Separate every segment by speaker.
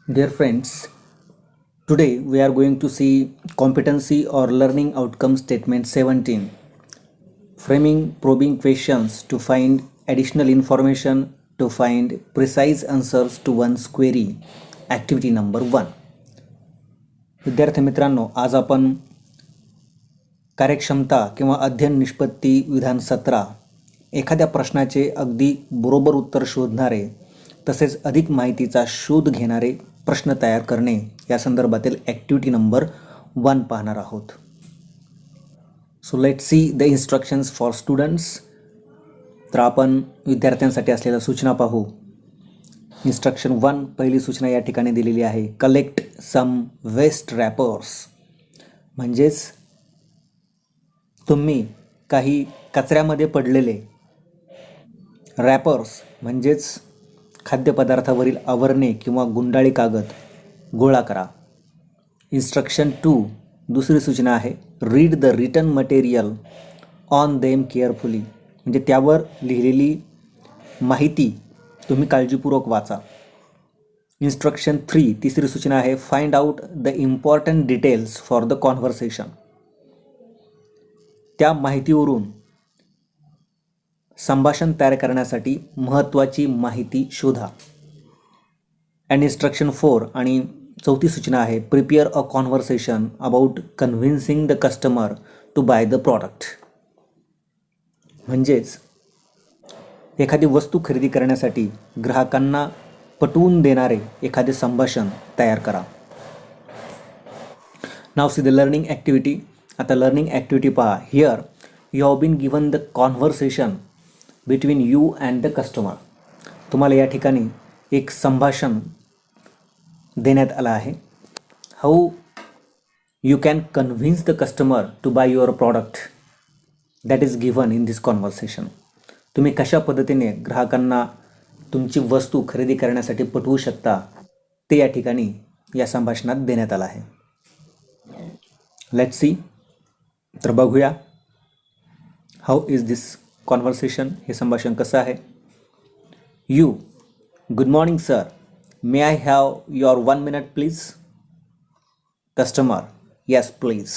Speaker 1: Dear friends, today we are going to see competency or learning outcome statement 17. Framing probing questions to find additional information to find precise answers to one's query. Activity number 1. विद्यार्थी मित्रांनो, आज आपण कार्यक्षमता किंवा अध्ययन निष्पत्ती विधान 17 एखाद्या प्रश्नाचे अगदी बरोबर उत्तर शोधणारे तसेच अधिक माहितीचा शोध घेणारे प्रश्न तयार करणे या संदर्भातील ॲक्टिव्हिटी नंबर 1 पाहणार आहोत. So let's see the instructions for students. तर आपण विद्यार्थ्यांसाठी असलेल्या सूचना पाहू. इन्स्ट्रक्शन 1 पहिली सूचना या ठिकाणी दिलेली आहे. Collect some waste wrappers. म्हणजेच तुम्ही काही कचऱ्यामध्ये पडलेले रॅपर्स म्हणजेच खाद्यपदार्थावरील आवरणे किंवा गुंडाळी कागद गोळा करा. इन्स्ट्रक्शन 2 दुसरी सूचना आहे. Read the written material on them carefully. म्हणजे त्यावर लिहिलेली माहिती तुम्ही काळजीपूर्वक वाचा. इन्स्ट्रक्शन 3 तिसरी सूचना आहे. Find out the important details for the conversation. त्या माहितीवरून संभाषण तयार करण्यासाठी महत्त्वाची माहिती शोधा. अँड इन्स्ट्रक्शन 4 आणि चौथी सूचना आहे. Prepare a conversation about convincing the customer to buy the product. म्हणजेच एखादी वस्तू खरेदी करण्यासाठी ग्राहकांना पटवून देणारे एखादे संभाषण तयार करा. Now see the learning activity. आता लर्निंग ॲक्टिव्हिटी पहा. Here you have been given the conversation between you and the customer. तुम्हाला या ठिकाणी एक संभाषण देण्यात आलं आहे. How you can convince the customer to buy your product that is given in this conversation. तुम्ही कशा पद्धतीने ग्राहकांना तुमची वस्तू खरेदी करण्यासाठी पटवू शकता ते या ठिकाणी या संभाषणात देण्यात आलं आहे. Let's C. तर बघूया हाऊ इज दिस कॉन्व्हर्सेशन. हे संभाषण कसं आहे. You. Good morning sir. May I have your 1 minute please. Customer. Yes please.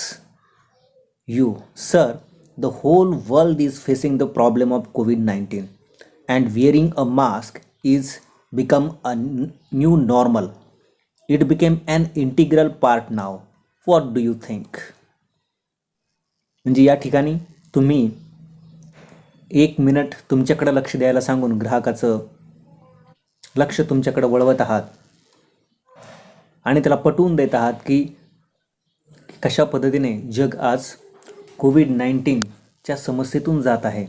Speaker 1: You. Sir, the whole world is facing the problem of COVID-19 and wearing a mask is become a new normal. It became an integral part now. What do you think? म्हणजे या ठिकाणी तुम्ही 1 minute तुमच्याकडे लक्ष द्यायला सांगून ग्राहकाचं लक्ष तुमच्याकडे वळवत आहात आणि त्याला पटवून देत आहात की कशा पद्धतीने जग आज कोविड-19च्या समस्येतून जात आहे,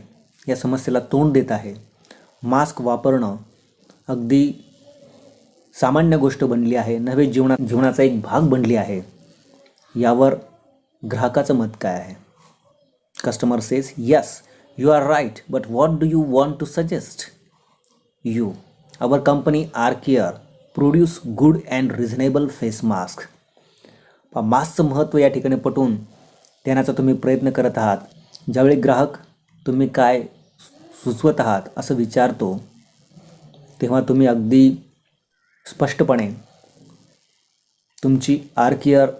Speaker 1: या समस्येला तोंड देत आहे. मास्क वापरणं अगदी सामान्य गोष्ट बनली आहे, नवे जीवनाचा एक भाग बनली आहे. यावर ग्राहकाचं मत काय आहे. Customer says yes you are right but what do you want to suggest. You. Our company are care produce good and reasonable face mask. मास्कचं महत्त्व या ठिकाणी पटवून देण्याचा तुम्ही प्रयत्न करत आहात. ज्यावेळी ग्राहक तुम्ही काय सुचवत आहात असं विचारतो तेव्हा तुम्ही अगदी स्पष्टपणे तुमची आर केअर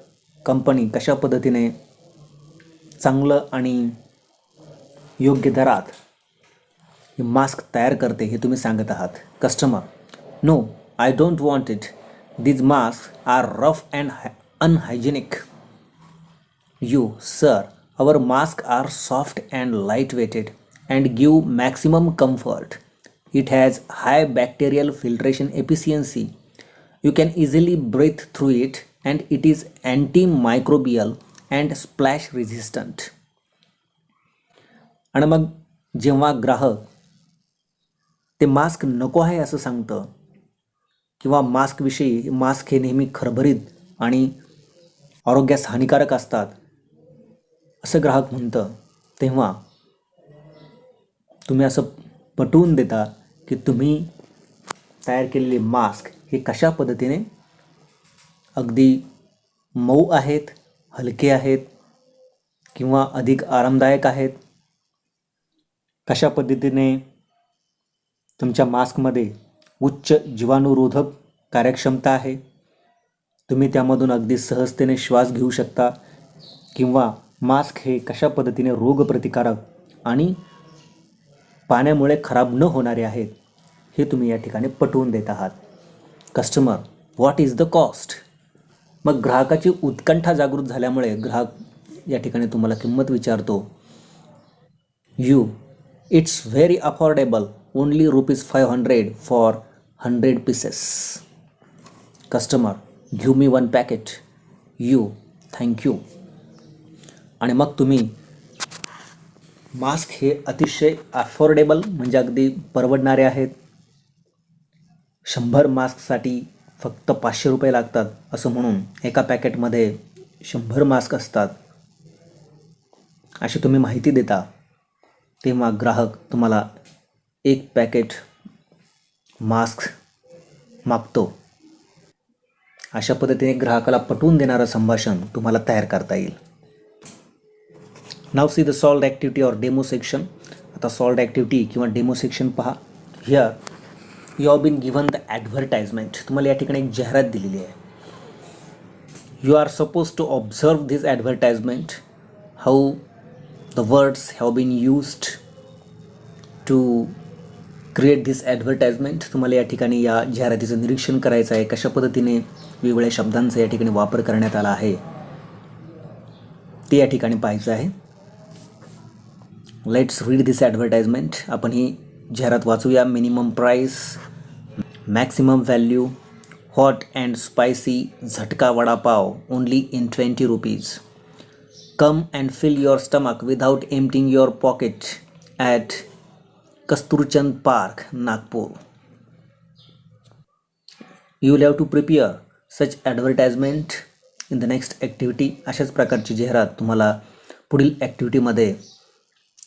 Speaker 1: कंपनी कशा पद्धतीने चांगलं आणि योग्य दरात हे मास्क तयार करते हे तुम्ही सांगत आहात. Customer. No I don't want it. These mask are rough and unhygienic. You, sir, our masks are soft and light-weighted and give maximum comfort. It has high bacterial filtration efficiency. You can easily breathe through it and it is antimicrobial and splash resistant. आणि मग जेव्हा ग्राहक ते mask नको आहे असं सांगतं किंवा मास्कविषयी मास्क हे नेहमी खरबरीत आणि आरोग्यास हानिकारक असतात असं ग्राहक म्हणतं तेव्हा तुम्ही असं पटवून देता की तुम्ही तयार केलेले मास्क हे कशा पद्धतीने अगदी मऊ आहेत, हलके आहेत किंवा अधिक आरामदायक आहेत. कशा पद्धतीने तुमच्या मास्कमध्ये उच्च जीवाणुरोधक कार्यक्षमता आहे तुम्ही त्यामधून अगदी सहजतेने श्वास घेऊ शकता किंवा मास्क हे कशा पद्धतीने रोगप्रतिकारक आणि पाण्यामुळे खराब न होणारे आहेत हे तुम्ही या ठिकाणी पटवून देत आहात. Customer, what is the cost? मग ग्राहकाची उत्कंठा जागृत झाल्यामुळे ग्राहक या ठिकाणी तुम्हाला किंमत विचारतो. It's very affordable, only ₹500 for 100 pieces. Customer, give me 1 packet. Thank you. आणि मग तुम्ही मास्क हे अतिशय अफोर्डेबल म्हणजे अगदी परवडणारे आहेत. 100 मास्कसाठी फक्त ₹500 लागतात असं म्हणून एका पॅकेटमध्ये 100 मास्क असतात अशी तुम्ही माहिती देता, तेव्हा ग्राहक तुम्हाला 1 पॅकेट मास्क मागतो. अशा पद्धतीने ग्राहकाला पटवून देणारं संभाषण तुम्हाला तयार करता येईल. Now see the solved activity or demo section. आता सॉल्ड ॲक्टिव्हिटी किंवा डेमो सेक्शन पहा. Here you have been given the advertisement. तुम्हाला या ठिकाणी एक जाहिरात दिलेली आहे. You are suppose to observe this advertisement, how the words have been used to create this advertisement. तुम्हाला या ठिकाणी या जाहिरातीचं निरीक्षण करायचं आहे. कशा पद्धतीने वेगवेगळ्या शब्दांचा या ठिकाणी वापर करण्यात आला आहे ते या ठिकाणी पाहायचं आहे. Let's read this advertisement. आपण ही जाहिरात वाचूया. Minimum price, maximum value, hot and spicy झटका vada pav only in ₹20. Come and fill your stomach without emptying your pocket at Kasturchand park, Nagpur. You will have to prepare such advertisement in the next activity. अशाच प्रकारची जाहिरात तुम्हाला पुढील ॲक्टिव्हिटीमध्ये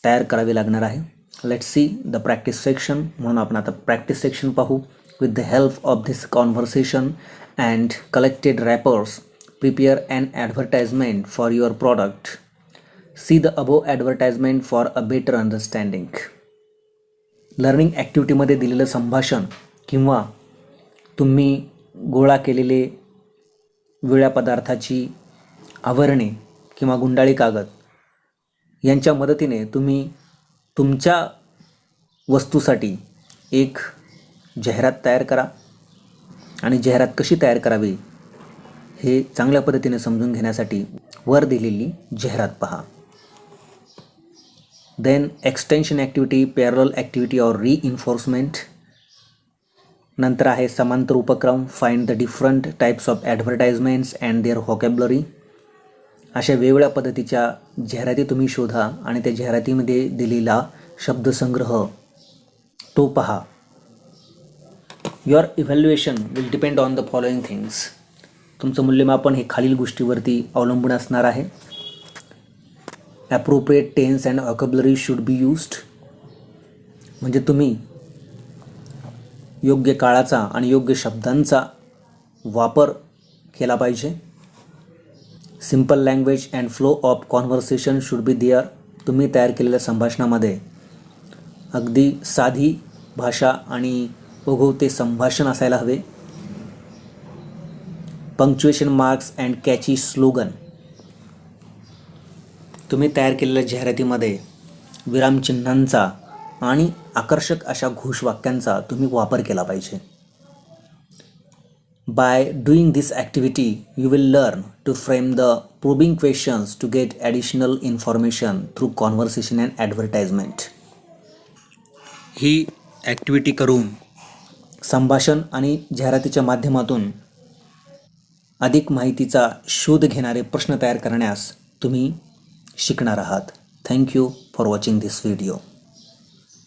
Speaker 1: तयार करावी लागणार आहे. Let's see the practice section. म्हणून आपण आता प्रॅक्टिस सेक्शन पाहू. With the help of this conversation and collected wrappers prepare an advertisement for your product. See the above advertisement for a better understanding. Learning ॲक्टिव्हिटीमध्ये दिलेलं संभाषण किंवा तुम्ही गोळा केलेले वेगळ्या पदार्थाची आवरणे किंवा गुंडाळी कागद यांच्या मदतीने तुम्ही तुमच्या वस्तूसाठी एक जाहिरात तयार करा. आणि जाहिरात कशी तयार करावी हे चांगल्या पद्धतीने समजून घेण्यासाठी वर दिलेली जाहिरात पहा. Then extension activity, parallel activity or reinforcement. नंतर आहे समांतर उपक्रम, find the different types of advertisements and their vocabulary. अशा वेगवेगळ्या पद्धतीच्या जाहिराती तुम्ही शोधा आणि त्या जाहिरातीमध्ये दिलेला शब्दसंग्रह तो पहा. Your evaluation will depend on the following things. तुमचं मूल्यमापन हे खालील गोष्टीवरती अवलंबून असणार आहे. Appropriate tense and vocabulary should be used. म्हणजे तुम्ही योग्य काळाचा आणि योग्य शब्दांचा वापर केला पाहिजे. Simple language and flow of conversation should be there. तुम्ही तयार केलेल्या संभाषणामध्ये अगदी साधी भाषा आणि ओघवते संभाषण असायला हवे. Punctuation marks and catchy slogan. तुम्ही तयार केलेल्या जाहिरातीमध्ये विरामचिन्हांचा आणि आकर्षक अशा घोषवाक्यांचा तुम्ही वापर केला पाहिजे. By doing this activity you will learn to frame the probing questions to get additional information through conversation and advertisement. ही ॲक्टिव्हिटी करून संभाषण आणि जाहिरातीच्या माध्यमातून अधिक माहितीचा शोध घेणारे प्रश्न तयार करण्यास तुम्ही शिकणार आहात. Thank you for watching this video.